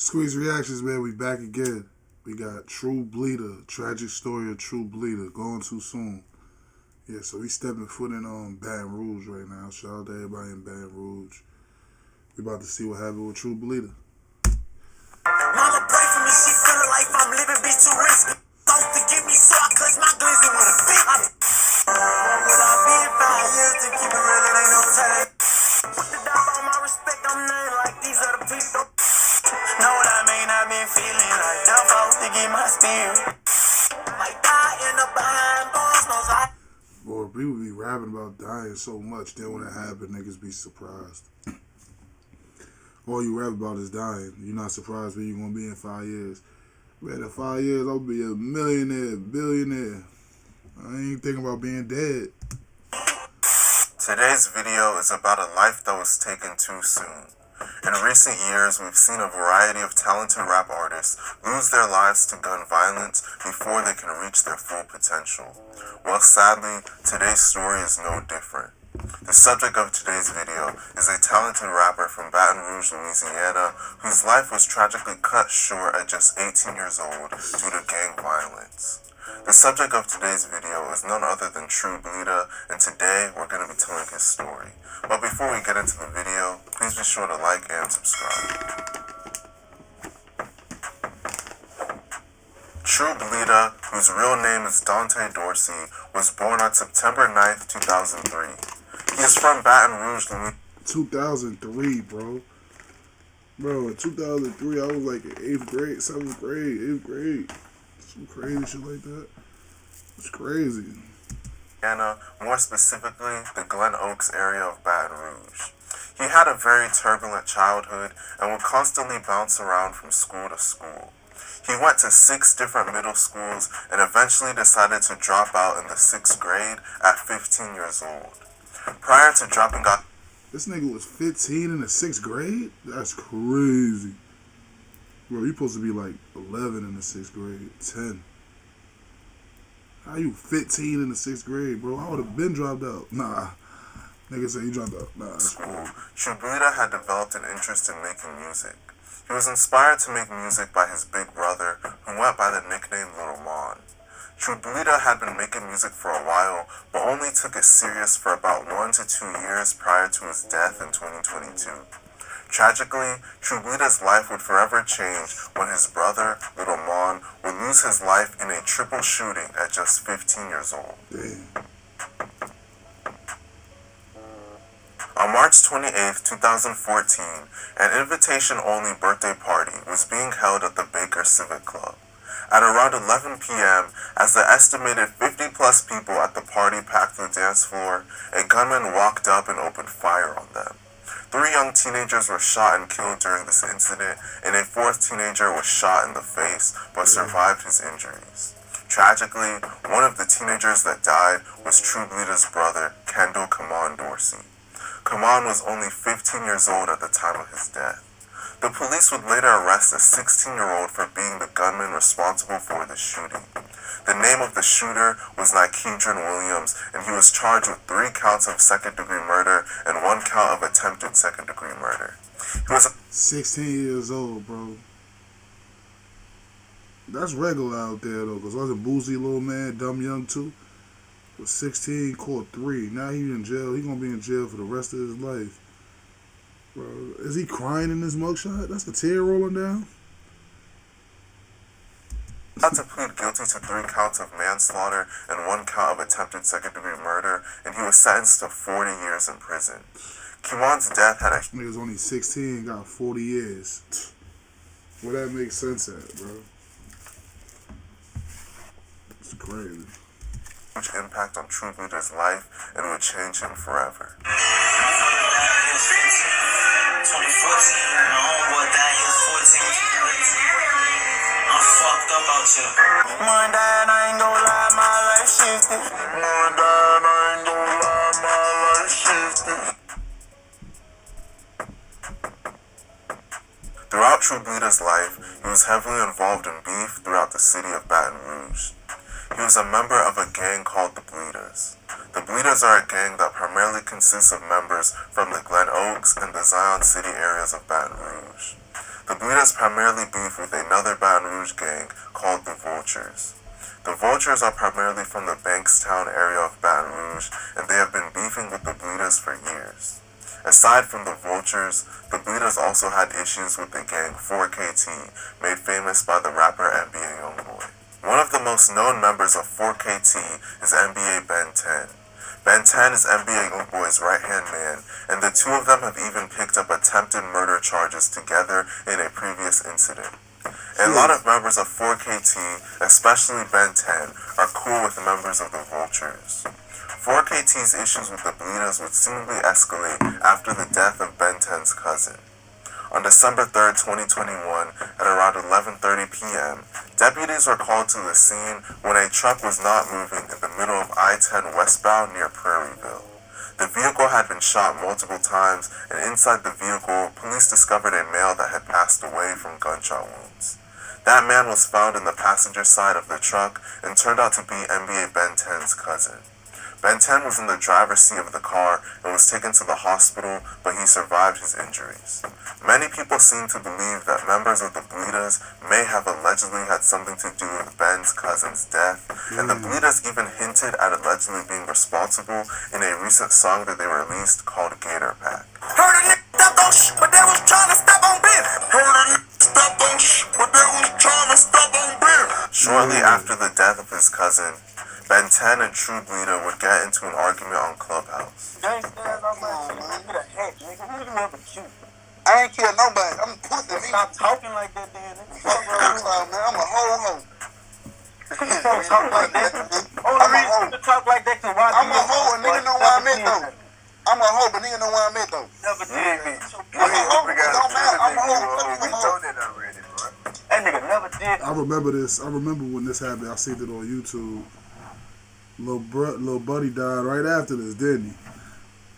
Squeeze Reactions, man. We back again. We got Truebleeda, tragic story of Truebleeda, going too soon. Yeah, so we stepping foot in Baton Rouge right now. Shout out to everybody in Baton Rouge. We about to see what happened with Truebleeda. Mama pray for me, she feel like I'm living be too risky. Don't forgive me, so I clutch my glizzy with a big. What would I be if I used to keep it real? It ain't no telling. Put the dog on my respect, I'm nothing like these other people. Know what I mean? I've been feeling like dumb folks to get my spirit. Like I end up behind bars, no side. Boy, people be rapping about dying so much, then when it happen, niggas be surprised. All you rap about is dying. You're not surprised where you gonna be in 5 years. Man, in 5 years, I'll be a millionaire, billionaire. I ain't thinking about being dead. Today's video is about a life that was taken too soon. In recent years, we've seen a variety of talented rap artists lose their lives to gun violence before they can reach their full potential. Well, sadly, today's story is no different. The subject of today's video is a talented rapper from Baton Rouge, Louisiana, whose life was tragically cut short at just 18 years old due to gang violence. The subject of today's video is none other than Truebleeda, and today we're going to be telling his story. But before we get into the video, please be sure to like and subscribe. Truebleeda, whose real name is Dante Dorsey, was born on September 9th, 2003. He is from Baton Rouge, Louisiana. 2003, bro. Bro, in 2003, I was like in 8th grade, 7th grade, 8th grade. Some crazy shit like that. It's crazy. More specifically, the Glen Oaks area of Baton Rouge. He had a very turbulent childhood and would constantly bounce around from school to school. He went to 6 different middle schools and eventually decided to drop out in the 6th grade at 15 years old. Prior to dropping out, This nigga was 15 in the 6th grade? That's crazy. Bro, you supposed to be like 11 in the 6th grade, 10. How you 15 in the 6th grade, bro? I would have been dropped out. Nah. Nigga say you dropped out. Nah, that's cool. Truebleeda had developed an interest in making music. He was inspired to make music by his big brother, who went by the nickname Little Mon. Truebleeda had been making music for a while, but only took it serious for about 1 to 2 years prior to his death in 2022. Tragically, Truebleeda's life would forever change when his brother, Little Mon, would lose his life in a triple shooting at just 15 years old. Damn. On March 28, 2014, an invitation-only birthday party was being held at the Baker Civic Club. At around 11 p.m., as the estimated 50-plus people at the party packed the dance floor, a gunman walked up and opened fire on them. 3 young teenagers were shot and killed during this incident, and a 4th teenager was shot in the face but survived his injuries. Tragically, one of the teenagers that died was Truebleeda's brother, Kendall Kamon Dorsey. Kamon was only 15 years old at the time of his death. The police would later arrest a 16-year-old for being the gunman responsible for the shooting. The name of the shooter was Nikedron Williams, and he was charged with 3 counts of second-degree murder and 1 count of attempted second-degree murder. He was 16 years old, bro. That's regular out there, though, because wasn't Boozy little man, dumb young too? Was 16, caught 3. Now he in jail. He gonna be in jail for the rest of his life. Bro, is he crying in this mugshot? That's the tear rolling down? about to plead guilty to 3 counts of manslaughter and 1 count of attempted second-degree murder, and he was sentenced to 40 years in prison. Kimon's death had a Nigga's only 16, got 40 years. Where that makes sense at, bro? It's crazy. huge impact on Truebleeda's life and would change him forever. 2014, my homeboy died, he was 14. I'm fucked up out here. Mom and dad, I ain't gon' lie, my life shifted. Throughout Truebleeda's life, he was heavily involved in beef throughout the city of Baton Rouge. He was a member of a gang called the Bleeders. The Bleeders are a gang that primarily consists of members from the Glen Oaks and the Zion City areas of Baton Rouge. The Bleedas primarily beef with another Baton Rouge gang called the Vultures. The Vultures are primarily from the Bankstown area of Baton Rouge, and they have been beefing with the Bleedas for years. Aside from the Vultures, the Bleedas also had issues with the gang 4KT, made famous by the rapper NBA Youngboy. One of the most known members of 4KT is NBA Ben 10. Ben 10 is NBA Youngboy's right-hand man, and the two of them have even picked up attempted murder charges together in a previous incident. A lot of members of 4KT, especially Ben 10, are cool with members of the Vultures. 4KT's issues with the Bleedas would seemingly escalate after the death of Ben 10's cousin. On December 3, 2021, at around 11:30 p.m., deputies were called to the scene when a truck was not moving in the middle of I-10 westbound near Prairieville. The vehicle had been shot multiple times, and inside the vehicle, police discovered a male that had passed away from gunshot wounds. That man was found in the passenger side of the truck and turned out to be NBA Ben 10's cousin. Ben 10 was in the driver's seat of the car and was taken to the hospital, but he survived his injuries. Many people seem to believe that members of the Bleedas may have allegedly had something to do with Ben's cousin's death, and the Bleedas even hinted at allegedly being responsible in a recent song that they released called Gator Pack. Heard a nigga stepped on shit, but they was trying to step on Ben. Heard a nigga stepped on shit, but they was trying to step on Ben. Shortly after the death of his cousin, Ben 10 and Truebleeda would get into an argument on Clubhouse. I ain't kill nobody. I'm pussy. Stop talking like that, then. Man, I'm a hoe. Don't talk like that. Only reason you talk like that because I'm a hoe, and nigga know where I'm at, though. I'm a hoe, but nigga know where I'm at, though. Never did me. I'm a hoe. Don't matter. I'm a hoe. That nigga never did. I remember this. I remember when this happened. I seen it on YouTube. Little buddy died right after this, didn't he?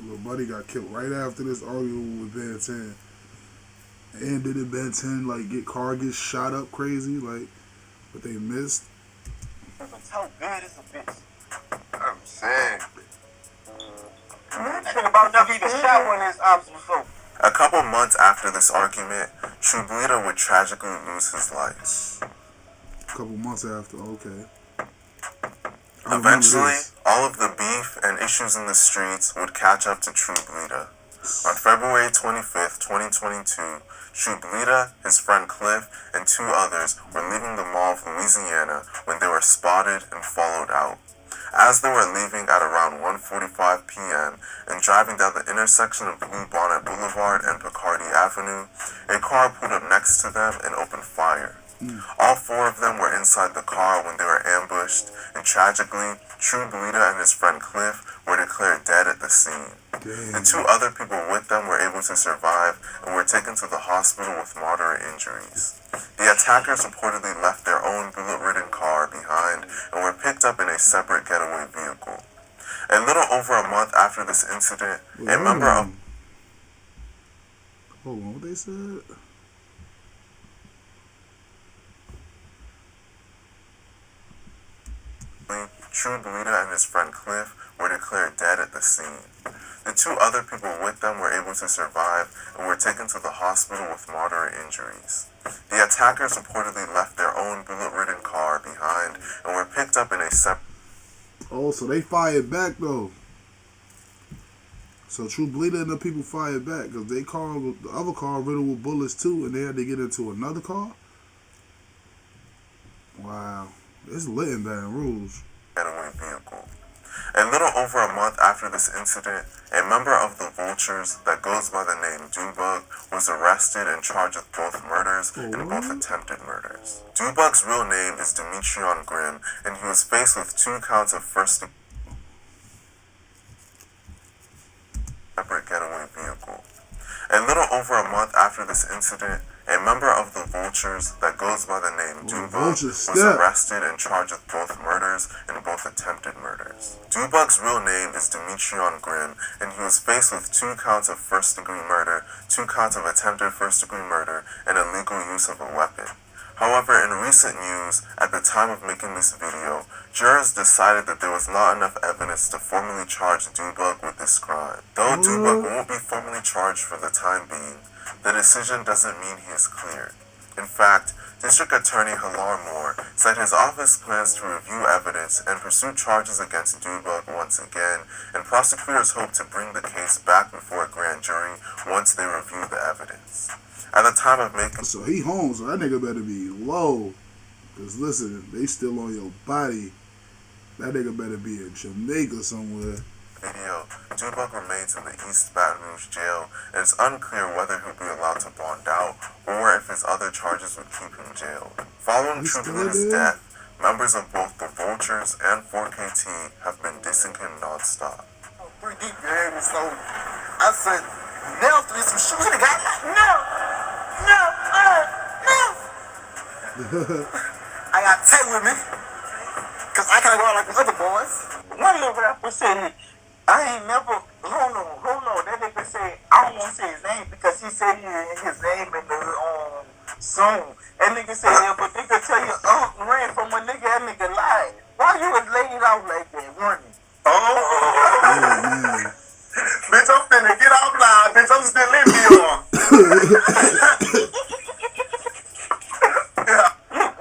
Little buddy got killed right after this argument with Ben 10. And didn't Ben 10 like get shot up crazy, like, but they missed? How good is a bitch? I'm saying. That nigga about never even shot one of his ops before. A couple months after this argument, Truebleeda would tragically lose his life. A couple months after, okay. Eventually, all of the beef and issues in the streets would catch up to Truebleeda. On February 25th, 2022, Truebleeda, his friend Cliff, and two others were leaving the Mall of Louisiana when they were spotted and followed out. As they were leaving at around 1:45 p.m. and driving down the intersection of Blue Bonnet Boulevard and Picardy Avenue, a car pulled up next to them and opened fire. All four of them were inside the car when they were ambushed, and tragically, Truebleeda and his friend Cliff were declared dead at the scene. The two other people with them were able to survive and were taken to the hospital with moderate injuries. The attackers reportedly left their own bullet-ridden car behind and were picked up in a separate getaway vehicle. A little over a month after this incident, a member of... Hold on, what they said? Truebleeda and his friend Cliff were declared dead at the scene. The two other people with them were able to survive and were taken to the hospital with moderate injuries. The attackers reportedly left their own bullet-ridden car behind and were picked up in a separate... Oh, so they fired back, though. So Truebleeda and the people fired back because the other car riddled with bullets, too, and they had to get into another car? Wow. It's lit in Baton Rouge. Getaway vehicle. A little over a month after this incident, a member of the Vultures that goes by the name Dubug was arrested and charged with both murders and both attempted murders. Dubug's real name is Demetrion Grimm, and he was faced with 2 counts of first separate getaway vehicle. A little over a month after this incident, a member of the Vultures that goes by the name Dubug was arrested and charged with both murders and both attempted murders. Dubug's real name is Demetrion Grimm, and he was faced with 2 counts of first-degree murder, 2 counts of attempted first-degree murder, and illegal use of a weapon. However, in recent news, at the time of making this video, jurors decided that there was not enough evidence to formally charge Dubug with this crime. Though Dubug won't be formally charged for the time being, the decision doesn't mean he is cleared. In fact, District Attorney Hilar Moore said his office plans to review evidence and pursue charges against Dudebug once again, and prosecutors hope to bring the case back before a grand jury once they review the evidence. At the time of making... So he home, so that nigga better be low. Because listen, they still on your body. That nigga better be in Jamaica somewhere. Video, Dudebug remains in the East Baton Rouge jail, and it's unclear whether he'll be allowed to bond out or if his other charges would keep him jailed. Following Truebleeda's death, members of both the Vultures and 4KT have been dissing him non-stop. Pretty deep, you heard me? So I said, now to some shit. You got no. I got Tay with me, cause I can't go out like the other boys. One little rapper said, I ain't never, hold on, that nigga said, I don't want to say his name because he said his name in the song. That nigga said, yeah, but they could tell you, ran from a nigga, that nigga lied. Why you was laid out like that, running? Oh, Bitch, I'm finna get out loud. Bitch, I'm still in here.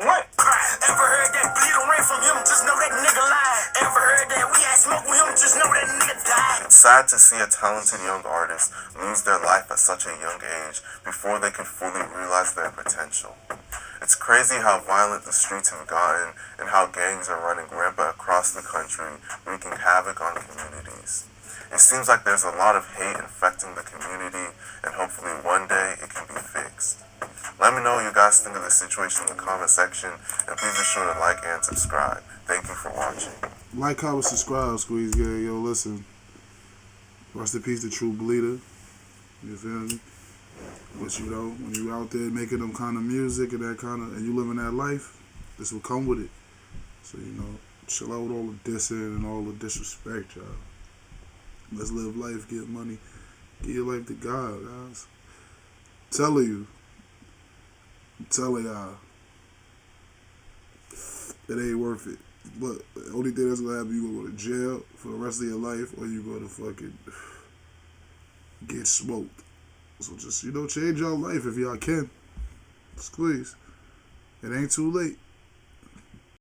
What? Ever heard that bleeder ran from him? Just know that nigga lied. Ever heard that we had smoke with him? Just know that nigga died. It's sad to see a talented young artist lose their life at such a young age before they can fully realize their potential. It's crazy how violent the streets have gotten and how gangs are running rampant across the country, wreaking havoc on communities. It seems like there's a lot of hate infecting the community, and hopefully one day it can be fixed. Let me know what you guys think of the situation in the comment section, and please be sure to like and subscribe. Thank you for watching. like, comment, subscribe, Squeeze Gang. Yo, listen. Rest in peace to Truebleeda. You feel me? But you know, when you out there making them kind of music and that kind of, and you living that life, this will come with it. So, you know, chill out with all the dissing and all the disrespect, y'all. Let's live life, get money, give your life to God, guys. I'm telling y'all, it ain't worth it. Look, the only thing that's gonna happen, you gonna go to jail for the rest of your life, or you gonna fucking get smoked. So just, you know, change your life if y'all can. Squeeze. It ain't too late.